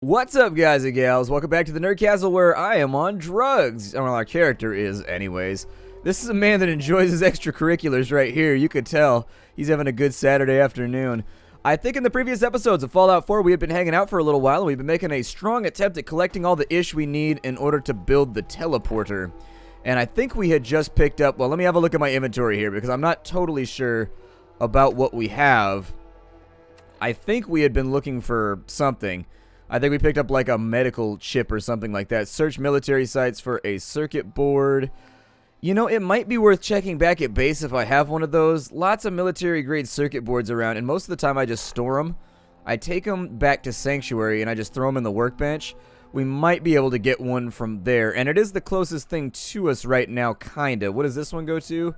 What's up, guys and gals? Welcome back to the Nerdcastle, where I am on drugs. Well, our character is, anyways. This is a man that enjoys his extracurriculars right here. You could tell he's having a good Saturday afternoon. I think in the previous episodes of Fallout 4, we had been hanging out for a little while, and we've been making a strong attempt at collecting all the ish we need in order to build the teleporter. And I think we had just picked up, well, let me have a look at my inventory here, because I'm not totally sure about what we have. I think we had been looking for something. I think we picked up like a medical chip or something like that. Search military sites for a circuit board. You know, it might be worth checking back at base if I have one of those. Lots of military grade circuit boards around, and most of the time I just store them. I take them back to Sanctuary and I just throw them in the workbench. We might be able to get one from there, and it is the closest thing to us right now, kinda. What does this one go to?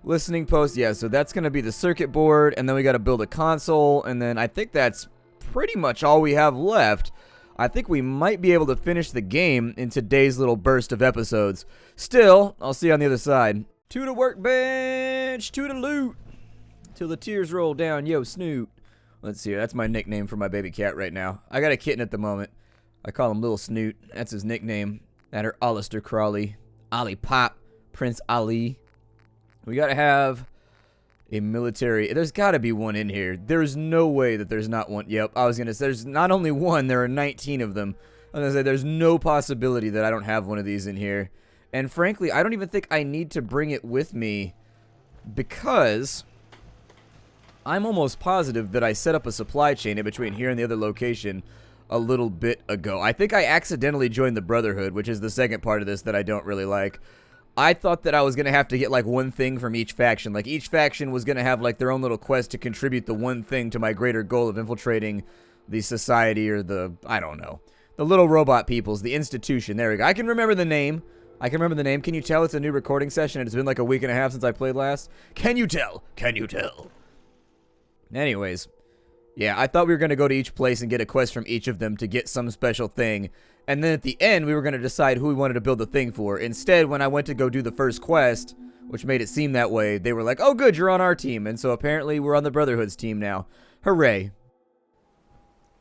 Listening post, yeah, so that's going to be the circuit board, and then we got to build a console, and then I think that's pretty much all we have left. I think we might be able to finish the game in today's little burst of episodes. Still, I'll see you on the other side. To the workbench, to the loot, till the tears roll down, yo, Snoot. Let's see, that's my nickname for my baby cat right now. I got a kitten at the moment. I call him Little Snoot. That's his nickname. That or Alistair Crawley. Ollie Pop. Prince Ali. We gotta have a military. There's gotta be one in here. There's no way that there's not one. Yep, I was gonna say, there's not only one, there are 19 of them. I was gonna say, there's no possibility that I don't have one of these in here. And frankly, I don't even think I need to bring it with me, because I'm almost positive that I set up a supply chain in between here and the other location a little bit ago. I think I accidentally joined the Brotherhood, which is the second part of this that I don't really like. I thought that I was going to have to get like one thing from each faction. Like each faction was going to have like their own little quest to contribute the one thing to my greater goal of infiltrating the society or the, I don't know, the little robot peoples, the institution. There we go. I can remember the name. Can you tell it's a new recording session and it's been like a week and a half since I played last? Can you tell? Can you tell? Anyways, yeah, I thought we were going to go to each place and get a quest from each of them to get some special thing. And then at the end, we were going to decide who we wanted to build the thing for. Instead, when I went to go do the first quest, which made it seem that way, they were like, oh good, you're on our team. And so apparently we're on the Brotherhood's team now. Hooray.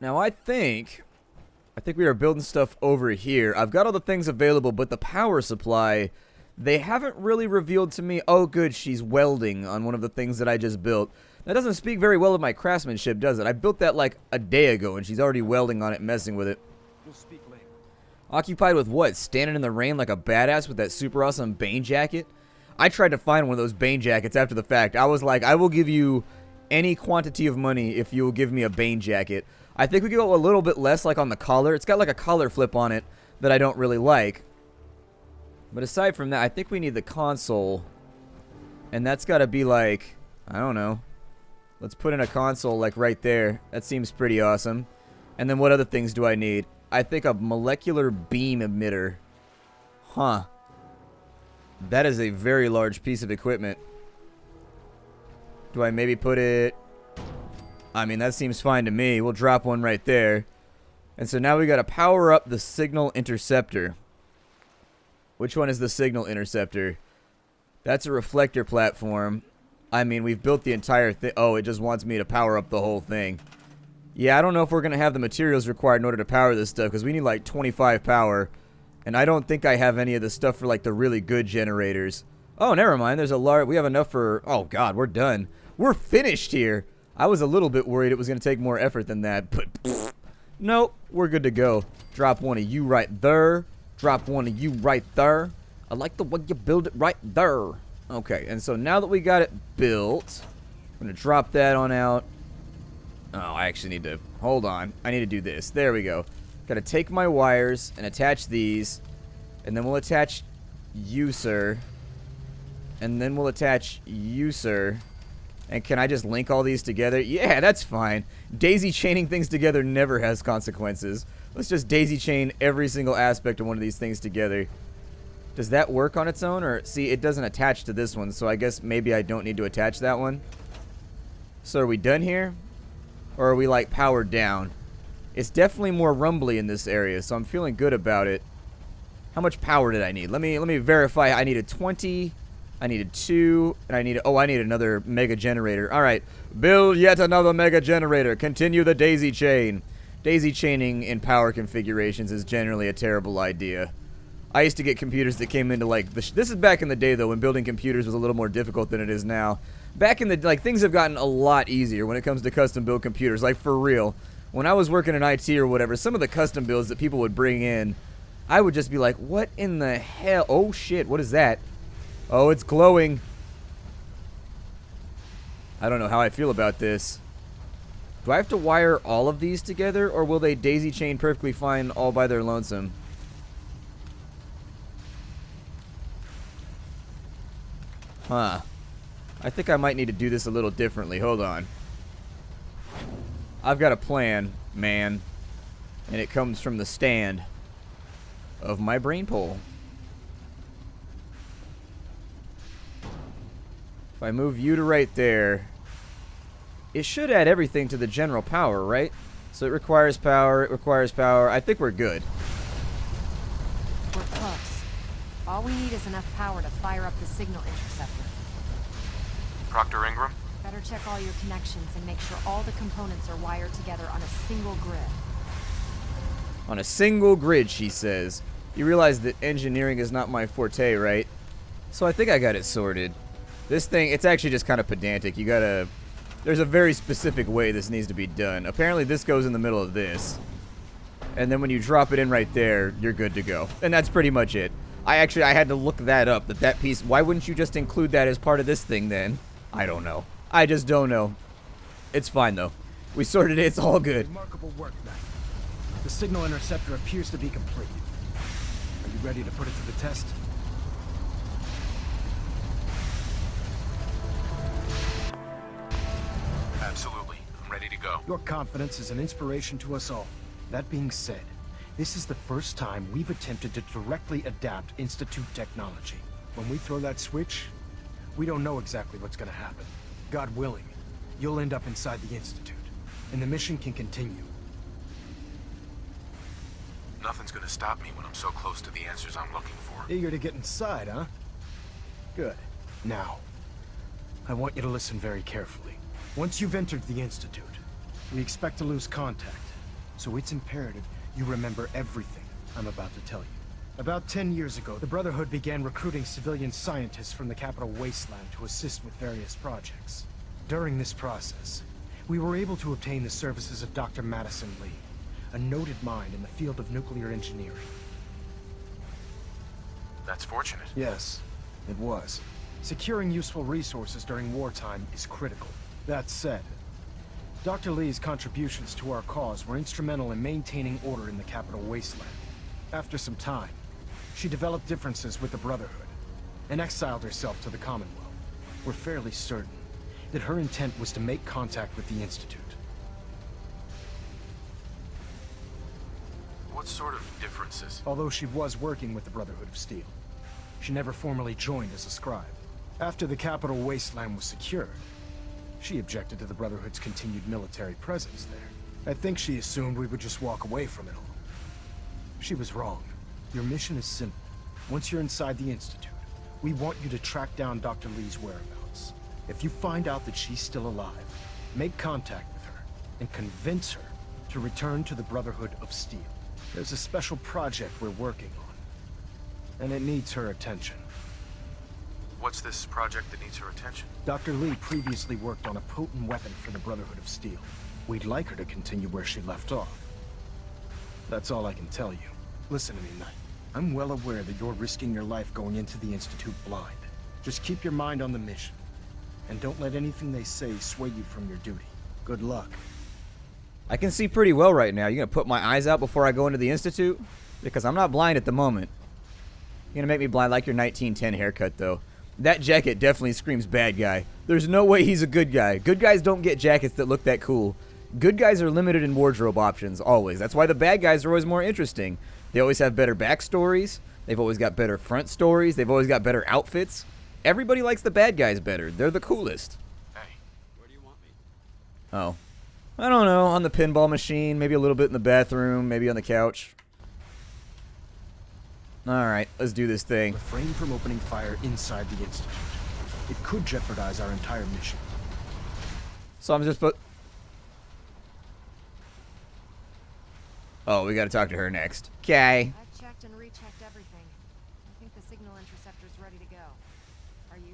Now I think we are building stuff over here. I've got all the things available, but the power supply, they haven't really revealed to me. Oh good, she's welding on one of the things that I just built. That doesn't speak very well of my craftsmanship, does it? I built that like a day ago, and she's already welding on it, messing with it. We'll speak later. Occupied with what? Standing in the rain like a badass with that super awesome Bane jacket? I tried to find one of those Bane jackets after the fact. I was like, I will give you any quantity of money if you will give me a Bane jacket. I think we could go a little bit less like on the collar. It's got like a collar flip on it that I don't really like. But aside from that, I think we need the console. And that's got to be like, I don't know. Let's put in a console like right there. That seems pretty awesome. And then what other things do I need? I think a molecular beam emitter. Huh. That is a very large piece of equipment. Do I maybe put it... I mean, that seems fine to me. We'll drop one right there. And so now we got to power up the signal interceptor. Which one is the signal interceptor? That's a reflector platform. I mean, we've built the entire thing. Oh, it just wants me to power up the whole thing. Yeah, I don't know if we're going to have the materials required in order to power this stuff, because we need like 25 power. And I don't think I have any of the stuff for like the really good generators. Oh, never mind. There's a large... We have enough for... Oh, God, we're done. We're finished here. I was a little bit worried it was going to take more effort than that, but... Pfft, nope, we're good to go. Drop one of you right there. Drop one of you right there. I like the way you build it right there. Okay, and so now that we got it built, I'm going to drop that on out. Oh, I actually need to... Hold on. I need to do this. There we go. Got to take my wires and attach these. And then we'll attach you, sir. And then we'll attach you, sir. And can I just link all these together? Yeah, that's fine. Daisy chaining things together never has consequences. Let's just daisy chain every single aspect of one of these things together. Does that work on its own? Or, see, it doesn't attach to this one, so I guess maybe I don't need to attach that one. So are we done here? Or are we, like, powered down? It's definitely more rumbly in this area, so I'm feeling good about it. How much power did I need? Let me verify. I needed 20, I needed 2, and I need another mega generator. Alright, build yet another mega generator. Continue the daisy chain. Daisy chaining in power configurations is generally a terrible idea. I used to get computers that came into like this is back in the day though when building computers was a little more difficult than it is now. Back in the like things have gotten a lot easier when it comes to custom build computers, like for real. When I was working in IT or whatever, some of the custom builds that people would bring in, I would just be like, "What in the hell? Oh shit, what is that? Oh, it's glowing." I don't know how I feel about this. Do I have to wire all of these together, or will they daisy chain perfectly fine all by their lonesome? Huh. I think I might need to do this a little differently. Hold on. I've got a plan, man. And it comes from the stand of my brain pole. If I move you to right there, it should add everything to the general power, right? So it requires power, it requires power. I think we're good. We're close. All we need is enough power to fire up the signal interceptor. Proctor Ingram? Better check all your connections and make sure all the components are wired together on a single grid. On a single grid, she says. You realize that engineering is not my forte, right? So I think I got it sorted. This thing, it's actually just kind of pedantic. You gotta... There's a very specific way this needs to be done. Apparently this goes in the middle of this. And then when you drop it in right there, you're good to go. And that's pretty much it. I had to look that up, that piece... Why wouldn't you just include that as part of this thing then? I don't know. I just don't know. It's fine though. We sorted it, it's all good. Remarkable work, Matt. The signal interceptor appears to be complete. Are you ready to put it to the test? Absolutely. I'm ready to go. Your confidence is an inspiration to us all. That being said, this is the first time we've attempted to directly adapt Institute technology. When we throw that switch, we don't know exactly what's going to happen. God willing, you'll end up inside the Institute, and the mission can continue. Nothing's gonna stop me when I'm so close to the answers I'm looking for. Eager to get inside, huh? Good. Now, I want you to listen very carefully. Once you've entered the Institute, we expect to lose contact, so it's imperative you remember everything I'm about to tell you. About 10 years ago, the Brotherhood began recruiting civilian scientists from the capital wasteland to assist with various projects. During this process, we were able to obtain the services of Dr. Madison Lee, a noted mind in the field of nuclear engineering. That's fortunate. Yes, it was. Securing useful resources during wartime is critical. That said, Dr. Lee's contributions to our cause were instrumental in maintaining order in the capital wasteland. After some time, she developed differences with the Brotherhood and exiled herself to the Commonwealth. We're fairly certain that her intent was to make contact with the Institute. What sort of differences? Although she was working with the Brotherhood of Steel, she never formally joined as a scribe. After the capital wasteland was secured, she objected to the Brotherhood's continued military presence there. I think she assumed we would just walk away from it all. She was wrong. Your mission is simple. Once you're inside the Institute, we want you to track down Dr. Lee's whereabouts. If you find out that she's still alive, make contact with her and convince her to return to the Brotherhood of Steel. There's a special project we're working on, and it needs her attention. What's this project that needs her attention? Dr. Lee previously worked on a potent weapon for the Brotherhood of Steel. We'd like her to continue where she left off. That's all I can tell you. Listen to me, Knight. I'm well aware that you're risking your life going into the Institute blind. Just keep your mind on the mission, and don't let anything they say sway you from your duty. Good luck. I can see pretty well right now. You gonna put my eyes out before I go into the Institute? Because I'm not blind at the moment. You're gonna make me blind like your 1910 haircut, though. That jacket definitely screams bad guy. There's no way he's a good guy. Good guys don't get jackets that look that cool. Good guys are limited in wardrobe options, always. That's why the bad guys are always more interesting. They always have better backstories. They've always got better front stories. They've always got better outfits. Everybody likes the bad guys better. They're the coolest. Hey, where do you want me? Oh. I don't know. On the pinball machine. Maybe a little bit in the bathroom. Maybe on the couch. Alright, let's do this thing. Refrain from opening fire inside the Institute. It could jeopardize our entire mission. So I'm just put... Oh, we gotta talk to her next. Okay. I've checked and rechecked everything. I think the signal interceptor's ready to go. Are you?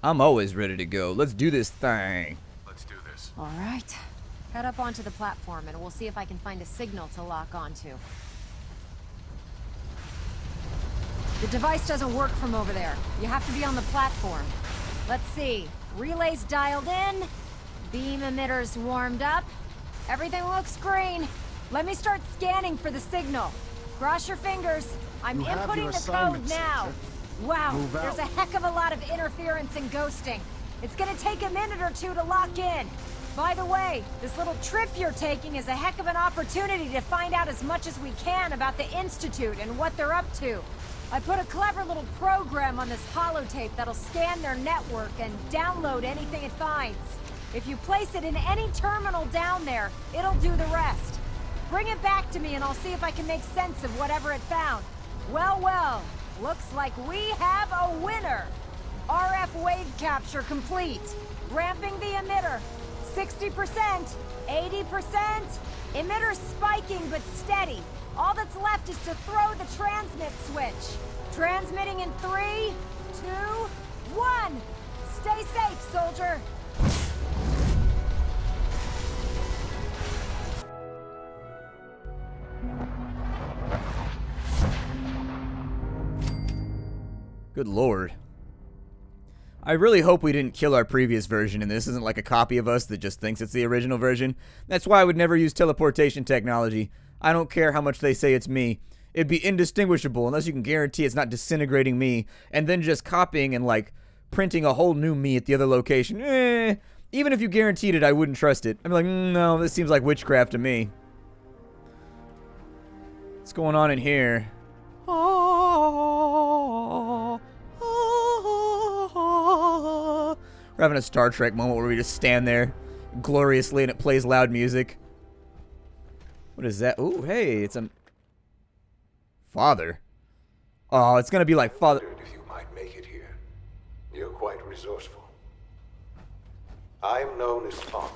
I'm always ready to go. Let's do this thing. Let's do this. All right. Head up onto the platform and we'll see if I can find a signal to lock onto. The device doesn't work from over there. You have to be on the platform. Let's see. Relays dialed in. Beam emitters warmed up. Everything looks green. Let me start scanning for the signal. Cross your fingers. I'm You have inputting your the assignment, code now. Soldier. Wow, Move there's out. a heck of a lot of interference and ghosting. It's gonna take a minute or two to lock in. By the way, this little trip you're taking is a heck of an opportunity to find out as much as we can about the Institute and what they're up to. I put a clever little program on this holotape that'll scan their network and download anything it finds. If you place it in any terminal down there, it'll do the rest. Bring it back to me and I'll see if I can make sense of whatever it found. Well, well, looks like we have a winner. RF wave capture complete. Ramping the emitter. 60%, 80%. Emitter spiking but steady. All that's left is to throw the transmit switch. Transmitting in 3, 2, 1. Stay safe, soldier. Good lord. I really hope we didn't kill our previous version and this isn't like a copy of us that just thinks it's the original version. That's why I would never use teleportation technology. I don't care how much they say it's me. It'd be indistinguishable unless you can guarantee it's not disintegrating me and then just copying and like printing a whole new me at the other location. Even if you guaranteed it, I wouldn't trust it. I'd be like, no, this seems like witchcraft to me. What's going on in here? We're having a Star Trek moment where we just stand there gloriously and it plays loud music. What is that? Ooh, hey, it's a father. Oh, it's gonna be like father. If you might make it here. You're quite resourceful. I'm known as Father.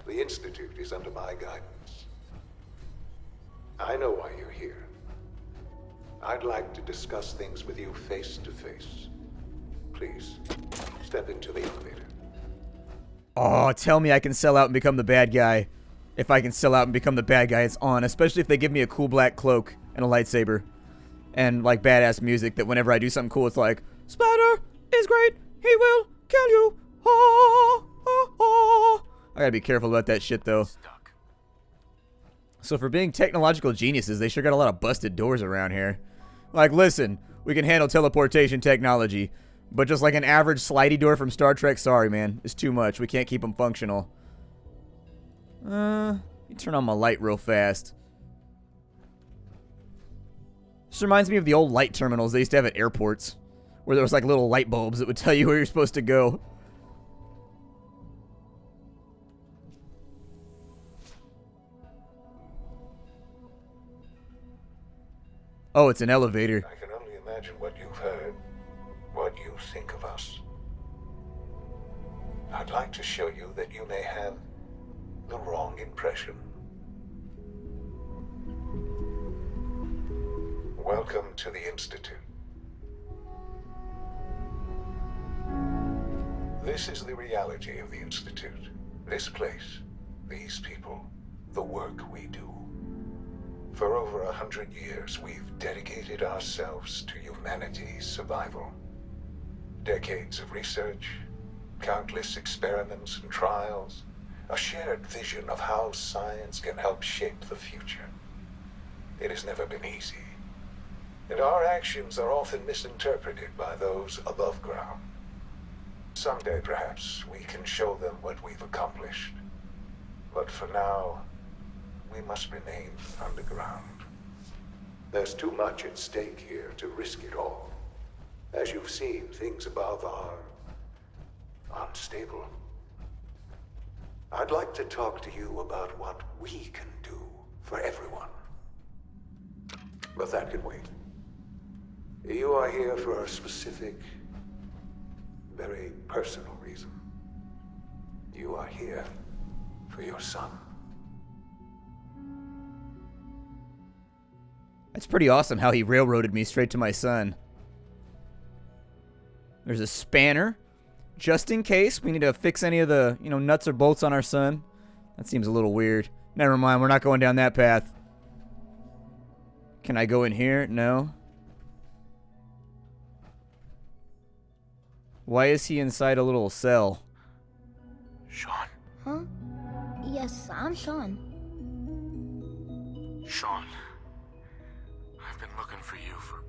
The Institute is under my guidance. I know why you're here. I'd like to discuss things with you face to face. Please, step into the elevator. Oh, tell me I can sell out and become the bad guy. If I can sell out and become the bad guy, it's on. Especially if they give me a cool black cloak and a lightsaber. And like badass music that whenever I do something cool, it's like, Spider is great, he will kill you. Oh, oh, oh. I gotta be careful about that shit though. Stuck. So for being technological geniuses, they sure got a lot of busted doors around here. Like, listen, we can handle teleportation technology, but just like an average slidey door from Star Trek, sorry man, it's too much. We can't keep them functional. You turn on my light real fast. This reminds me of the old light terminals they used to have at airports, where there was like little light bulbs that would tell you where you're supposed to go. Oh, it's an elevator. I can only imagine what you've heard, what you think of us. I'd like to show you that you may have the wrong impression. Welcome to the Institute. This is the reality of the Institute. This place, these people, the work we do. For over 100 years, we've dedicated ourselves to humanity's survival. Decades of research, countless experiments and trials, a shared vision of how science can help shape the future. It has never been easy, and our actions are often misinterpreted by those above ground. Someday, perhaps, we can show them what we've accomplished. But for now, we must remain underground. There's too much at stake here to risk it all. As you've seen, things above are unstable. I'd like to talk to you about what we can do for everyone. But that can wait. You are here for a specific, very personal reason. You are here for your son. That's pretty awesome how he railroaded me straight to my son. There's a spanner. Just in case we need to fix any of the, nuts or bolts on our son. That seems a little weird. Never mind, we're not going down that path. Can I go in here? No. Why is he inside a little cell? Sean? Huh? Yes, I'm Sean. Sean. I've been looking for you for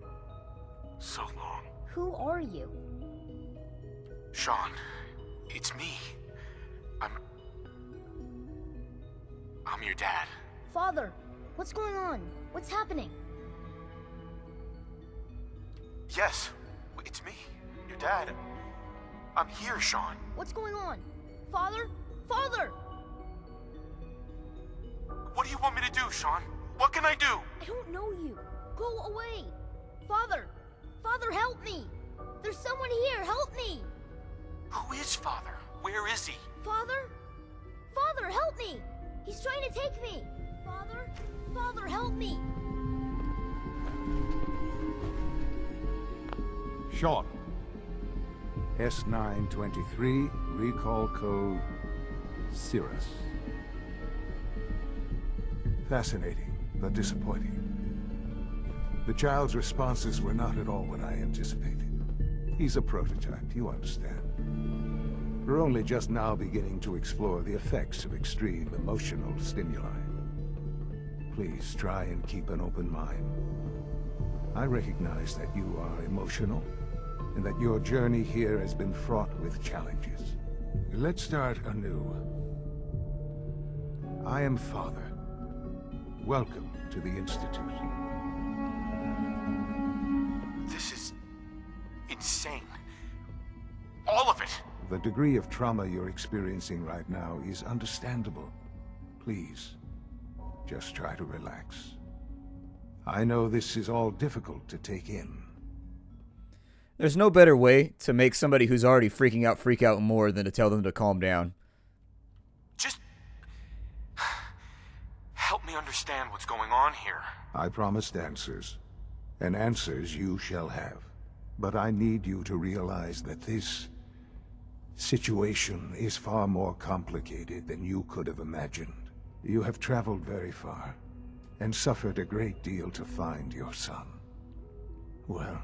so long. Who are you? Sean, it's me. I'm your dad. Father, what's going on? What's happening? Yes, it's me, your dad. I'm here, Sean. What's going on? Father? Father! What do you want me to do, Sean? What can I do? I don't know you. Go away. Father! Father, help me! There's someone here, help me! Who is Father? Where is he? Father? Father, help me! He's trying to take me! Father? Father, help me! Sean. S923, recall code Cirrus. Fascinating, but disappointing. The child's responses were not at all what I anticipated. He's a prototype, you understand. We're only just now beginning to explore the effects of extreme emotional stimuli. Please try and keep an open mind. I recognize that you are emotional, and that your journey here has been fraught with challenges. Let's start anew. I am Father. Welcome to the Institute. This is insane. All of it. The degree of trauma you're experiencing right now is understandable. Please, just try to relax. I know this is all difficult to take in. There's no better way to make somebody who's already freaking out freak out more than to tell them to calm down. Just help me understand what's going on here. I promised answers, and answers you shall have. But I need you to realize that this situation is far more complicated than you could have imagined. You have traveled very far, and suffered a great deal to find your son. Well,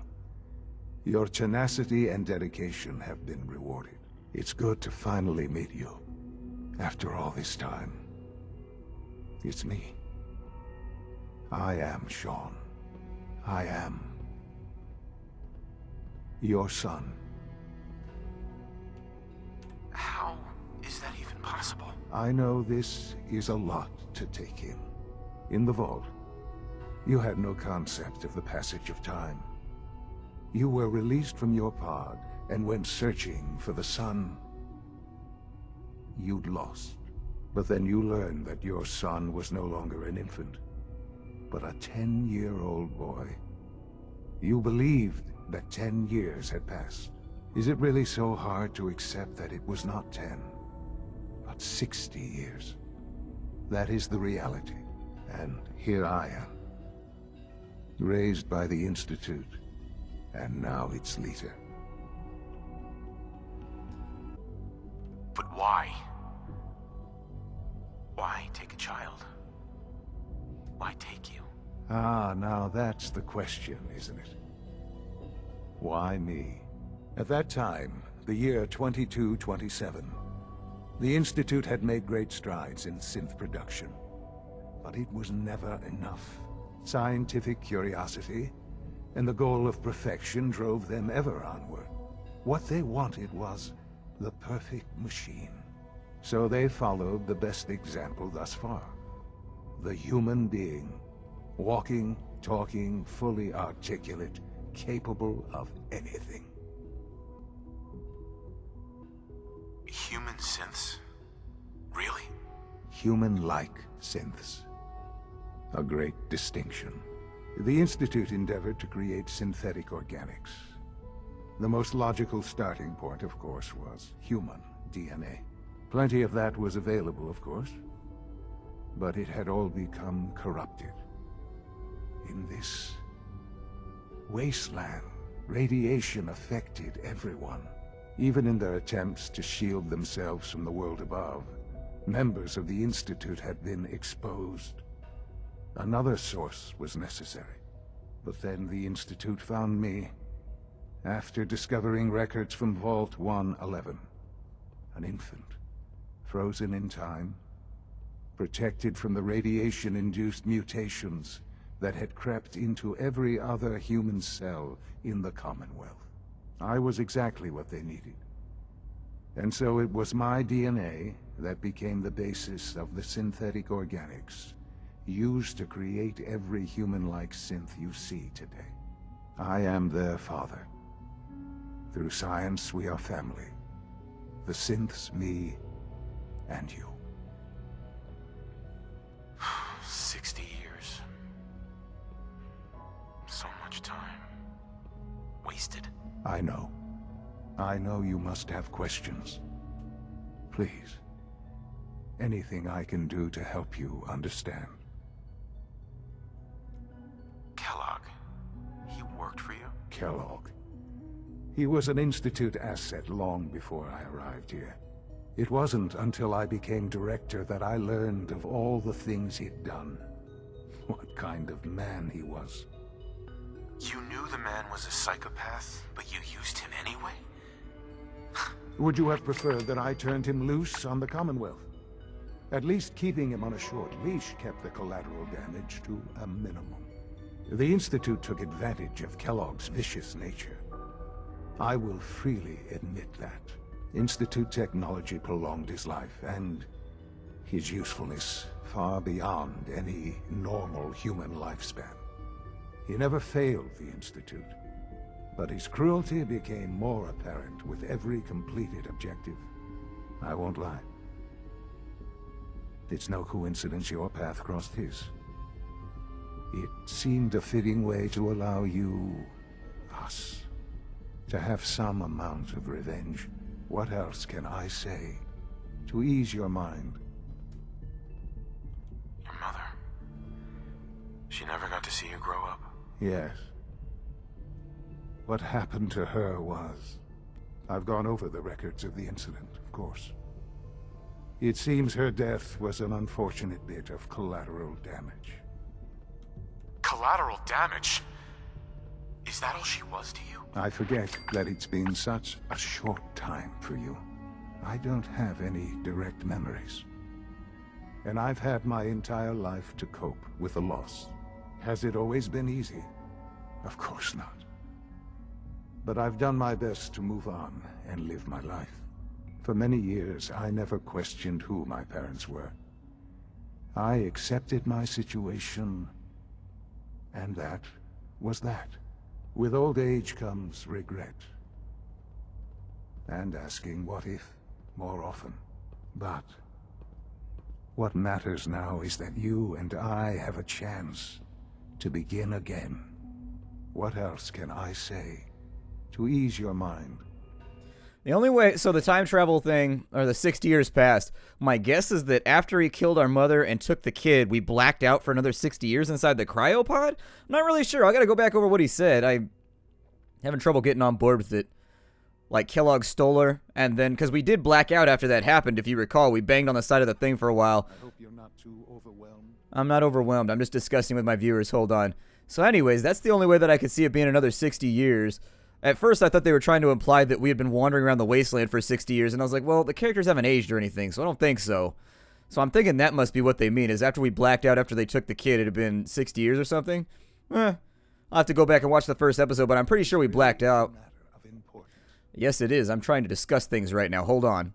your tenacity and dedication have been rewarded. It's good to finally meet you, after all this time. It's me. I am Sean. I am your son. How is that even possible? I know this is a lot to take in. In the vault, you had no concept of the passage of time. You were released from your pod and went searching for the son you'd lost. But then you learned that your son was no longer an infant, but a 10-year-old boy. You believed that 10 years had passed. Is it really so hard to accept that it was not 10, but 60 years? That is the reality. And here I am, raised by the Institute, and now its leader. But why? Why take a child? Why take you? Ah, now that's the question, isn't it? Why me? At that time, the year 2227, the Institute had made great strides in synth production. But it was never enough. Scientific curiosity and the goal of perfection drove them ever onward. What they wanted was the perfect machine. So they followed the best example thus far. The human being. Walking, talking, fully articulate, capable of anything. Human synths? Really? Human-like synths. A great distinction. The Institute endeavored to create synthetic organics. The most logical starting point, of course, was human DNA. Plenty of that was available, of course, but it had all become corrupted. In in this wasteland, radiation affected everyone. Even in their attempts to shield themselves from the world above, members of the Institute had been exposed. Another source was necessary. But then the Institute found me, after discovering records from Vault 111. An infant, frozen in time, protected from the radiation-induced mutations that had crept into every other human cell in the Commonwealth. I was exactly what they needed. And so it was my DNA that became the basis of the synthetic organics used to create every human-like synth you see today. I am their father. Through science, we are family. The synths, me, and you. 60 years. So much time. Wasted. I know. I know you must have questions. Please. Anything I can do to help you understand. Kellogg. He worked for you? Kellogg. He was an Institute asset long before I arrived here. It wasn't until I became director that I learned of all the things he'd done. What kind of man he was. You knew the man was a psychopath, but you used him anyway? Would you have preferred that I turned him loose on the Commonwealth? At least keeping him on a short leash kept the collateral damage to a minimum. The Institute took advantage of Kellogg's vicious nature. I will freely admit that. Institute technology prolonged his life, and his usefulness far beyond any normal human lifespan. He never failed the Institute, but his cruelty became more apparent with every completed objective. I won't lie. It's no coincidence your path crossed his. It seemed a fitting way to allow you, us, to have some amount of revenge. What else can I say to ease your mind? Your mother. She never got to see you grow up? Yes. What happened to her was... I've gone over the records of the incident, of course. It seems her death was an unfortunate bit of collateral damage. Collateral damage? Is that all she was to you? I forget that it's been such a short time for you. I don't have any direct memories. And I've had my entire life to cope with the loss. Has it always been easy? Of course not. But I've done my best to move on and live my life. For many years, I never questioned who my parents were. I accepted my situation, and that was that. With old age comes regret. And asking what if more often. But what matters now is that you and I have a chance to begin again. What else can I say to ease your mind? The only way, so the time travel thing, or the 60 years passed, my guess is that after he killed our mother and took the kid, we blacked out for another 60 years inside the cryopod? I'm not really sure. I gotta go back over what he said. I'm having trouble getting on board with it. Like, Kellogg stole her, and then, because we did black out after that happened, if you recall, we banged on the side of the thing for a while. I hope you're not too overwhelmed. I'm not overwhelmed. I'm just discussing with my viewers. Hold on. So anyways, that's the only way that I could see it being another 60 years. At first, I thought they were trying to imply that we had been wandering around the wasteland for 60 years, and I was like, well, the characters haven't aged or anything, so I don't think so. So I'm thinking that must be what they mean, is after we blacked out after they took the kid, it had been 60 years or something. I'll have to go back and watch the first episode, but I'm pretty sure we blacked out. Yes, it is. I'm trying to discuss things right now. Hold on.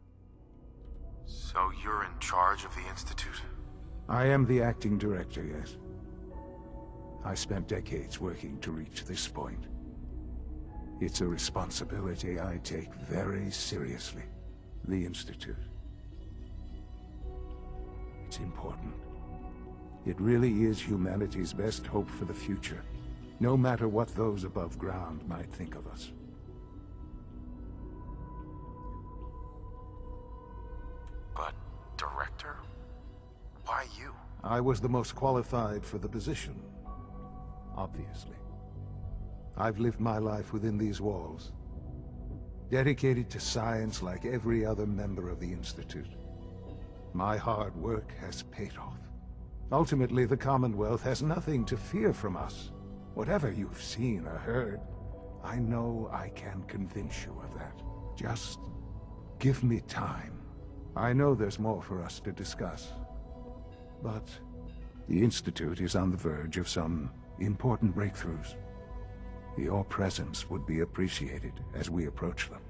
So you're in charge of the Institute? I am the acting director, yes. I spent decades working to reach this point. It's a responsibility I take very seriously. The Institute. It's important. It really is humanity's best hope for the future, no matter what those above ground might think of us. But, director? Why you? I was the most qualified for the position. obviously. I've lived my life within these walls, dedicated to science like every other member of the Institute. My hard work has paid off. Ultimately, the Commonwealth has nothing to fear from us. Whatever you've seen or heard, I know I can convince you of that. Just give me time. I know there's more for us to discuss. But the Institute is on the verge of some important breakthroughs. Your presence would be appreciated as we approach them.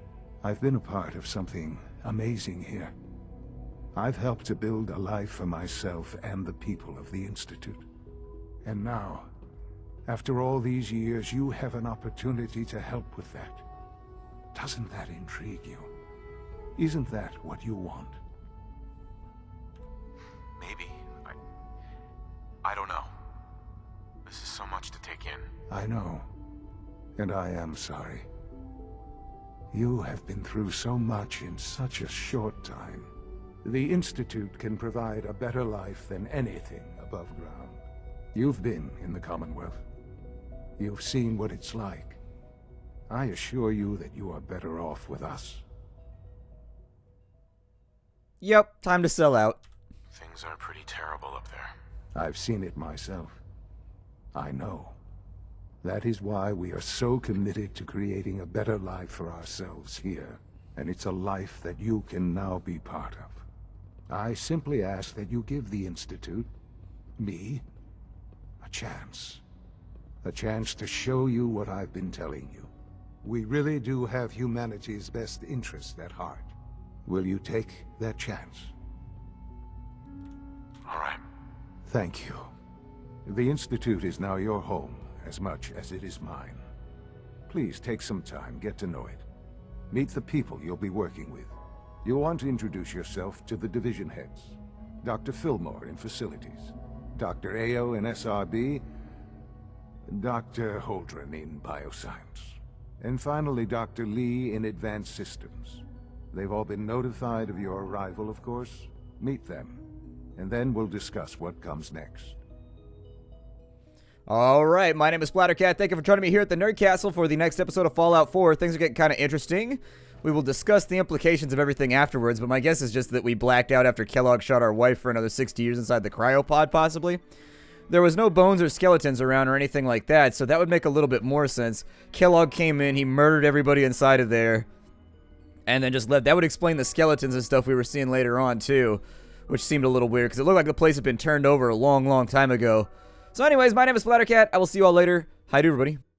I've been a part of something amazing here. I've helped to build a life for myself and the people of the Institute. And now, after all these years, you have an opportunity to help with that. Doesn't that intrigue you? Isn't that what you want? Maybe. I don't know. This is so much to take in. I know. And I am sorry. You have been through so much in such a short time. The Institute can provide a better life than anything above ground. You've been in the Commonwealth. You've seen what it's like. I assure you that you are better off with us. Yep, time to sell out. Things are pretty terrible up there. I've seen it myself. I know. That is why we are so committed to creating a better life for ourselves here. And it's a life that you can now be part of. I simply ask that you give the Institute, me, a chance. A chance to show you what I've been telling you. We really do have humanity's best interest at heart. Will you take that chance? All right. Thank you. The Institute is now your home, as much as it is mine. Please take some time, get to know it. Meet the people you'll be working with. You'll want to introduce yourself to the division heads. Dr. Fillmore in Facilities, Dr. Ayo in SRB, Dr. Holdren in Bioscience, and finally Dr. Lee in Advanced Systems. They've all been notified of your arrival, of course. Meet them, and then we'll discuss what comes next. All right, my name is Splattercat. Thank you for joining me here at the Nerd Castle for the next episode of Fallout 4. Things are getting kind of interesting. We will discuss the implications of everything afterwards, but my guess is just that we blacked out after Kellogg shot our wife for another 60 years inside the cryopod, possibly. There was no bones or skeletons around or anything like that, so that would make a little bit more sense. Kellogg came in, he murdered everybody inside of there, and then just left. That would explain the skeletons and stuff we were seeing later on, too, which seemed a little weird, because it looked like the place had been turned over a long, long time ago. So anyways, my name is Splattercat. I will see you all later. Hi to everybody.